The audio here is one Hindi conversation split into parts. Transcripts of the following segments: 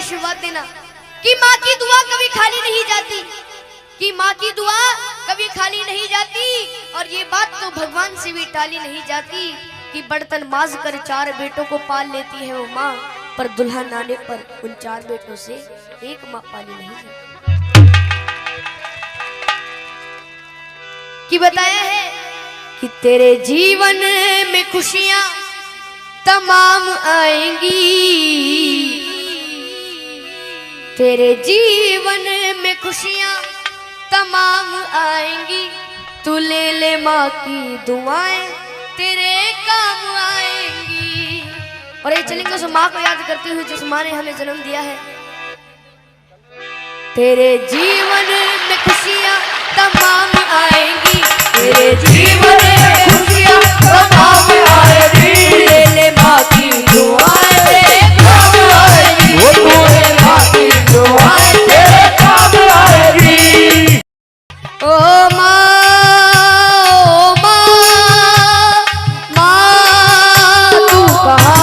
आशीर्वाद देना कि माँ की दुआ कभी खाली नहीं जाती, कि माँ की दुआ कभी खाली नहीं जाती। और ये बात तो भगवान से भी टाली नहीं जाती कि बर्तन माज कर 4 बेटों को पाल लेती है वो माँ, पर दुल्हन आने पर उन 4 बेटों से एक माँ पाली नहीं जाती। कि बताया है कि तेरे जीवन में खुशियां तमाम आएंगी, तेरे जीवन में खुशियां तमाम आएंगी, तू ले ले माँ की दुआएं तेरे काम आएंगी। और ये चलेंगे उस माँ को याद करते हुए जिस माँ ने हमें जन्म दिया है। तेरे जीवन में खुशियां तमाम आएंगी, तेरे जीवन में खुशियां तमाम आएंगी, ले ले माँ की दुआएं तेरे काम आएंगी, ले माँ की दुआएं तेरे काम आएंगी। ओ माँ, ओ माँ, माँ तू कहाँ?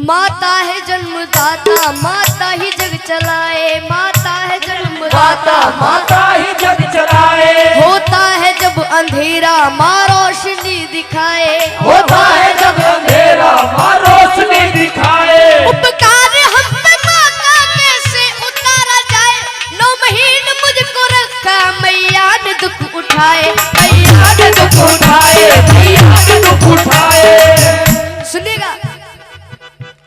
माता है जन्मदाता, माता ही जग चलाए, माता है जन्मदाता, माता ही जग चलाए। होता है जब अंधेरा माँ रोशनी दिखाए, होता है जब अंधेरा माँ रोशनी दिखाए। उपकार हम पे माँ का कैसे उतारा जाए, 9 महीने मुझको रखा मैया ने दुख उठाए, मैया ने दुख उठाए, मैया ने दुख उठाए। सुनेगा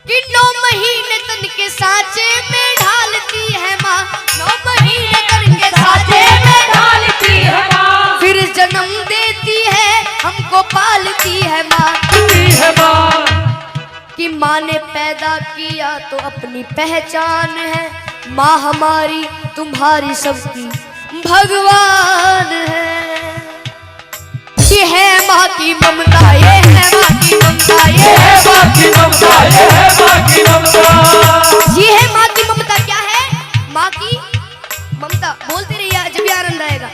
कि 9 महीने तन के सांचे में ढालती है माँ, 9 महीने तन के सांचे में ढालती है माँ, फिर जन्म देती है हमको पालती है माँ। कि माँ ने पैदा किया तो अपनी पहचान है, माँ हमारी तुम्हारी सबकी भगवान है। ये है माँ की ममता, ये है माँ की ममता, ये है माँ की ममता, ये है माँ की ममता, ये है माँ की ममता। क्या है माँ की ममता? बोलते रहिए जब भी आनंद आएगा।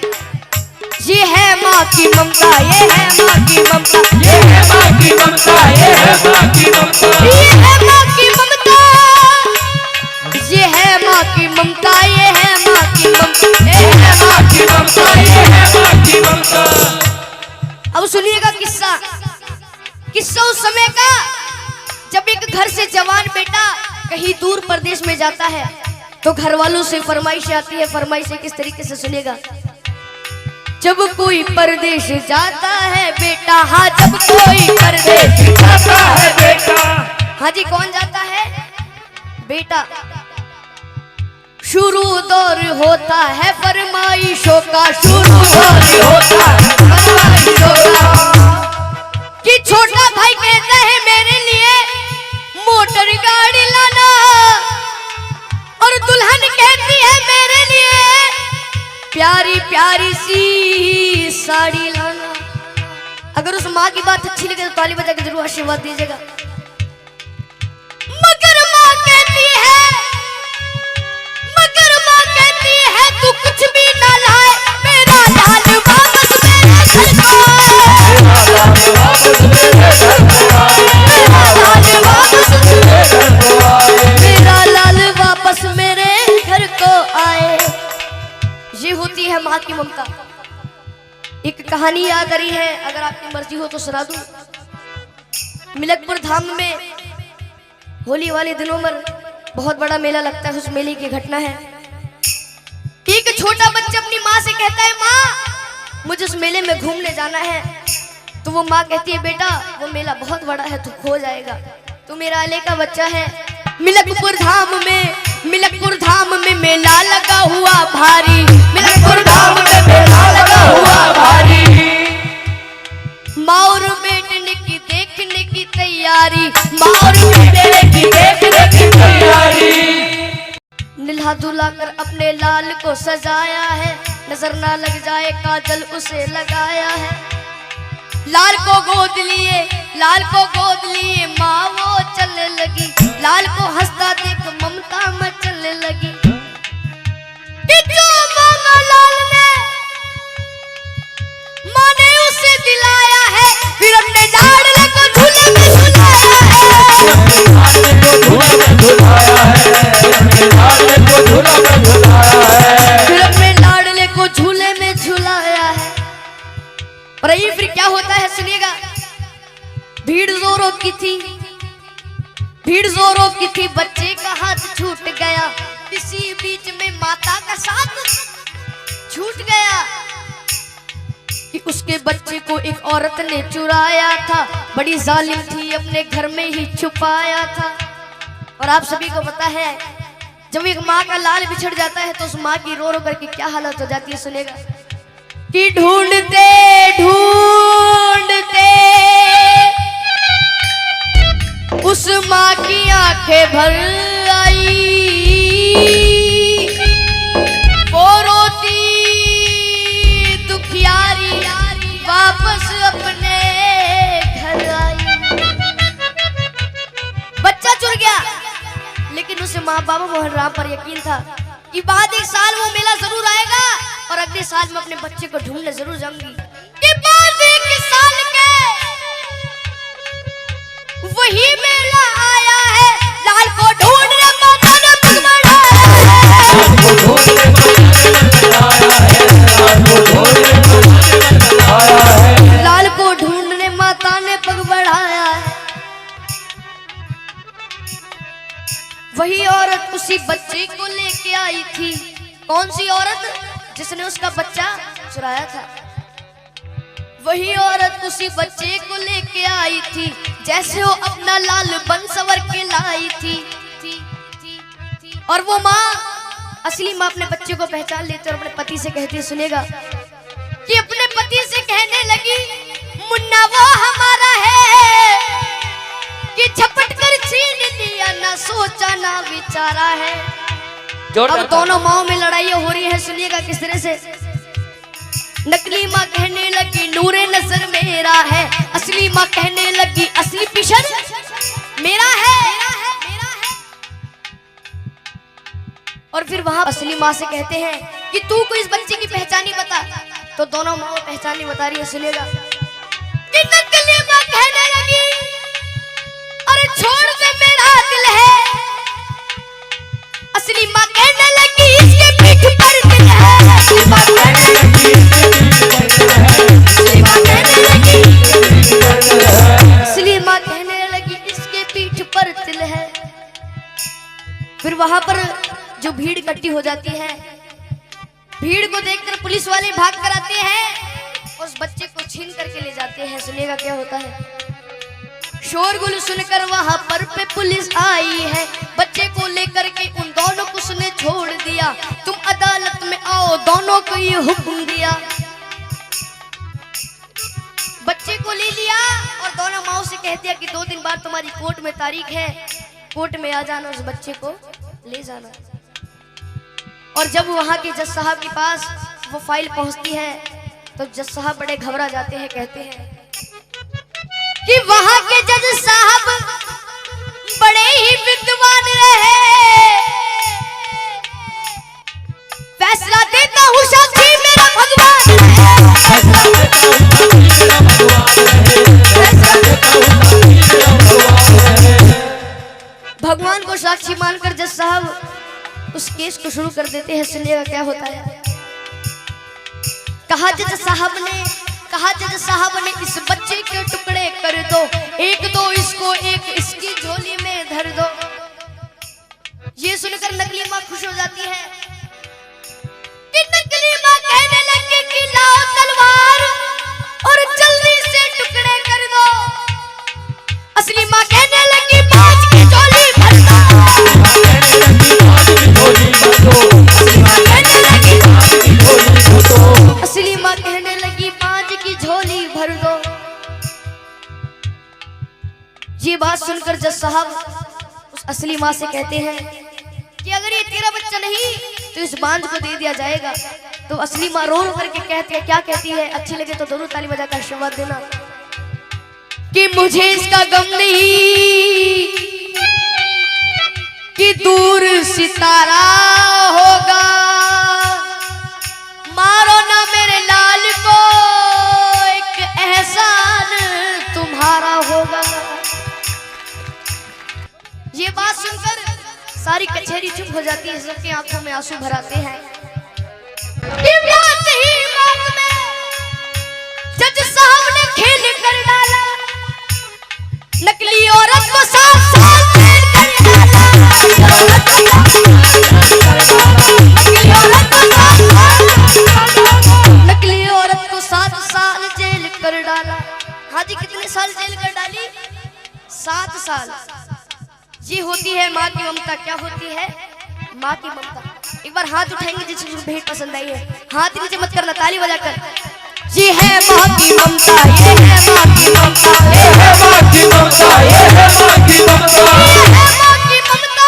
ये है माँ की ममता, ये है माँ की ममता, ये है माँ की ममता, ये है माँ की ममता, ये है माँ की ममता, ये है माँ की ममता, ये है माँ की ममता, ये है माँ की ममता, ये है माँ की ममता। अब सुनिएगा किस्सा, किस्सा उस समय का जब एक घर से जवान बेटा कहीं दूर प्रदेश में जाता है तो घर वालों से फरमाइश आती है। फरमाइश किस तरीके से सुनिएगा। जब कोई परदेश जाता है बेटा, हाँ जब कोई परदेश जाता है बेटा, हाँ जी कौन जाता है? बेटा। शुरू दौर होता है फरमाइशों का, शुरू दौर होता है फरमाइशों का। कि छोटा भाई कहता है मेरे लिए मोटर गाड़ी लाना, और दुल्हन कहती है मेरे लिए प्यारी प्यारी सी साड़ी लाना। अगर उस माँ की बात अच्छी लगे तो ताली बजा के जरूर आशीर्वाद दीजिएगा। मगर माँ कहती है, मगर माँ कहती है तू कुछ भी ना लाए, मेरा लाल वापस मेरे घर को आए, मेरा लाल वापस मेरे घर को आए, मेरा लाल वापस मेरे घर को आए, मेरा लाल वापस मेरे घर को आए। ये होती है माँ की ममता। एक कहानी याद आ रही है, अगर आपकी मर्जी हो तो सुना दूं। मिलकपुर धाम में होली वाले दिनों में बहुत बड़ा मेला लगता है। उस मेले की घटना है, एक छोटा बच्चा अपनी माँ से कहता है माँ मुझे उस मेले में घूमने जाना है। तो वो माँ कहती है बेटा वो मेला बहुत बड़ा है, तू खो जाएगा, तू मेरा अले का बच्चा है। मिलकपुर धाम में मेला लगा हुआ भारी, मिलकपुर धाम में मेला लगा हुआ भारी। माँ और बेटने की देखने की तैयारी, माँ और बेटने की देखने की तैयारी। नीला धुला कर अपने लाल को सजाया है, नजर ना लग जाए काजल उसे लगाया है। लाल को गोद लिए, लाल को गोद लिए माँ वो चलने लगी। लाल को हंसता देख ममता में चलने लगी। कि जो मांगा लाल ने, माँ ने उसे दिलाया है। फिर अपने लाडले को झूले में झुलाया है। फिर अपने लाडले को झूले में झुलाया है। पर ये फिर क्या होता है सुनिएगा। भीड़ जोरों की थी, भीड़ जोरों की थी, बच्चे का हाथ छूट गया। इसी बीच में माता का साथ छूट गया कि उसके बच्चे को एक औरत ने चुराया था। बड़ी जालिम थी, अपने घर में ही छुपाया था। और आप सभी को पता है जब एक माँ का लाल बिछड़ जाता है तो उस माँ की रो रो करके क्या हालत हो जाती है सुनेगा। कि ढूंढते ढूंढते उस माँ की आंखें भर आई। वो रोती दुखियारी वापस अपने घर आई। बच्चा चुर गया, लेकिन उसे माँ बाबा मोहन राम पर यकीन था कि बाद एक साल वो मेला जरूर आएगा और अगले साल मैं अपने बच्चे को ढूंढने जरूर जाऊंगी। कि बाद एक साल के वही मेला आया है। लाल को ढूंढने माता ने पग बढ़ाया है। लाल को ढूंढने माता ने पग बढ़ाया है। वही औरत उसी बच्चे को लेके आई थी। कौन सी औरत? जिसने उसका बच्चा चुराया था। वही औरत उसी बच्चे को लेके आई थी, जैसे वो अपना लाल बन सवर के लाई थी। और वो माँ, असली माँ, अपने बच्चे को पहचान लेती और अपने पति से कहती, सुनेगा, कि अपने पति से कहने लगी, मुन्ना वो हमारा है कि झपट कर छीन लिया, ना सोचा ना विचारा है। अब दोनों माओ में लड़ाई हो रही है। सुनिएगा किस तरह से। नकली माँ कहने लगी नूरे नजर मेरा है। असली माँ कहने लगी असली पिशन मेरा है। और फिर वहां असली माँ से कहते हैं कि तू को इस बच्चे की पहचान ही बता। तो दोनों माँ पहचान नहीं बता रही है। सुनिएगा कि नकली माँ कहने लगी अरे छोड़ दे मेरा दिल है। असली माँ कहने लगी इसके पीठ पर दिल है। असली माँ कहने लगी इसके पीठ पर तिल है। फिर वहां पर जो भीड़ इकट्ठी हो जाती है, भीड़ को देखकर पुलिस वाले भाग कर आते हैं, उस बच्चे को छीन करके ले जाते हैं। सुनिएगा क्या होता है। शोरगुल सुनकर वहां पर पे पुलिस आई है। बच्चे को लेकर के उन दोनों को उसने छोड़ दिया। तुम अदालत में आओ, दोनों को ये हुक्म दिया। बच्चे को ले लिया और दोनों माओ से कह दिया कि 2 दिन बाद तुम्हारी कोर्ट में तारीख है, कोर्ट में आ जाना, उस बच्चे को ले जाना। और जब वहां के जज साहब के पास वो फाइल पहुंचती है तो जज साहब बड़े घबरा जाते हैं। कहते हैं कि वहां के जज साहब बड़े ही विद्वान रहे। फैसला देता हूँ साक्षी मेरा भगवान भगवान को साक्षी मानकर जज साहब उस केस को शुरू कर देते हैं। सुनिएगा क्या होता है। कहा जज साहब ने इस बच्चे के टुकड़े कर दो, एक दो इसको, एक इसकी झोली में धर दो। ये सुनकर नकली माँ खुश हो जाती है कि नकली माँ कहने लगी कि लाओ तलवार और जल्दी से टुकड़े कर दो। असली माँ कहने लगी बाज की झोली भर दो। असली माँ कहने लगी बाज की झोली भर दो। ये बात सुनकर जज साहब उस असली माँ से कहते हैं कि अगर ये तेरा बच्चा नहीं तो इस बांझ को दे दिया जाएगा। तो असली माँ रो रो करके कहती है, क्या कहती है, अच्छी लगे तो जरूर ताली बजाकर आशीर्वाद देना। कि मुझे इसका गम नहीं कि दूर सितारा होगा। मारो ना मेरे लाल को, एक एहसान तुम्हारा होगा। ये बात सुनकर सारी कचहरी चुप हो जाती है, सबकी आंखों में आंसू भर आते हैं। जज साहब ने खेल कर डाला, नकली औरत को 7 साल जेल कर डाला। नकली औरत को 7 साल जेल कर डाला। हाँ जी, कितने साल जेल कर डाली? 7 साल। ये होती है माँ की ममता। क्या होती है माँ की ममता? एक बार हाथ उठाएंगे जिसको भेंट पसंद आई है, हाथ नीचे मत करना, ताली बजाकर। ये है माँ की ममता, ये है माँ की ममता, ये है माँ की ममता, ये है माँ की ममता, ये है माँ की ममता,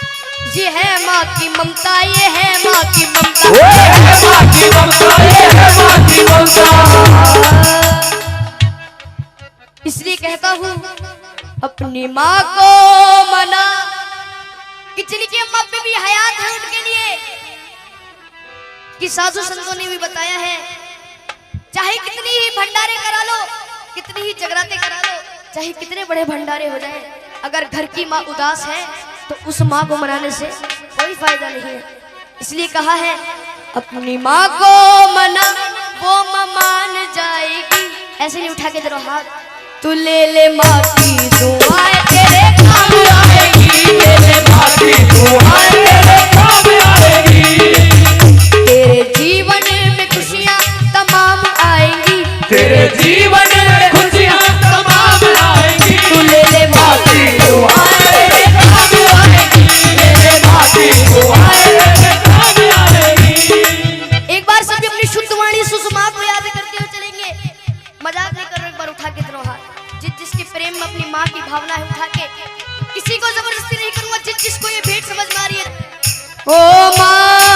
ये है माँ की ममता, ये है माँ की ममता, ये है माँ की ममता, ये है माँ की ममता। इसलिए कहता हूँ अपनी माँ को मना कि जिनकी अम्मा पे भी हयात है उनके लिए, कि साधु संतों ने भी बताया है चाहे कितनी ही भंडारे करा लो, कितनी ही जगराते करा लो, चाहे कितने बड़े भंडारे हो जाए, अगर घर की माँ उदास है तो उस माँ को मनाने से कोई फायदा नहीं है। इसलिए कहा है अपनी माँ को मना, वो माँ मान जाएगी। ऐसे नहीं उठा के जरा हाथ, तू ले माँ की दुआएं तेरे काम आएगी, ले माँ की दुआएं तेरे काम आएगी। तेरे जीवन में खुशियाँ तमाम आएंगी, तेरे जीवन में खुशियाँ तमाम आएंगी। तू ले माँ की दुआएं तेरे काम आएगी, ले माँ की दुआएं तेरे काम आएगी। एक बार सभी अपनी शुद्ध वाणी सुषमा को याद करते हुए चलेंगे। मजाक नहीं कर रहे, एक बार उठा के दोनों हाथ। जिसके प्रेम में अपनी माँ की भावना है उठा के, किसी को जबरदस्ती नहीं करूंगा। जिसको ये भेंट समझ में आ रही है, ओ माँ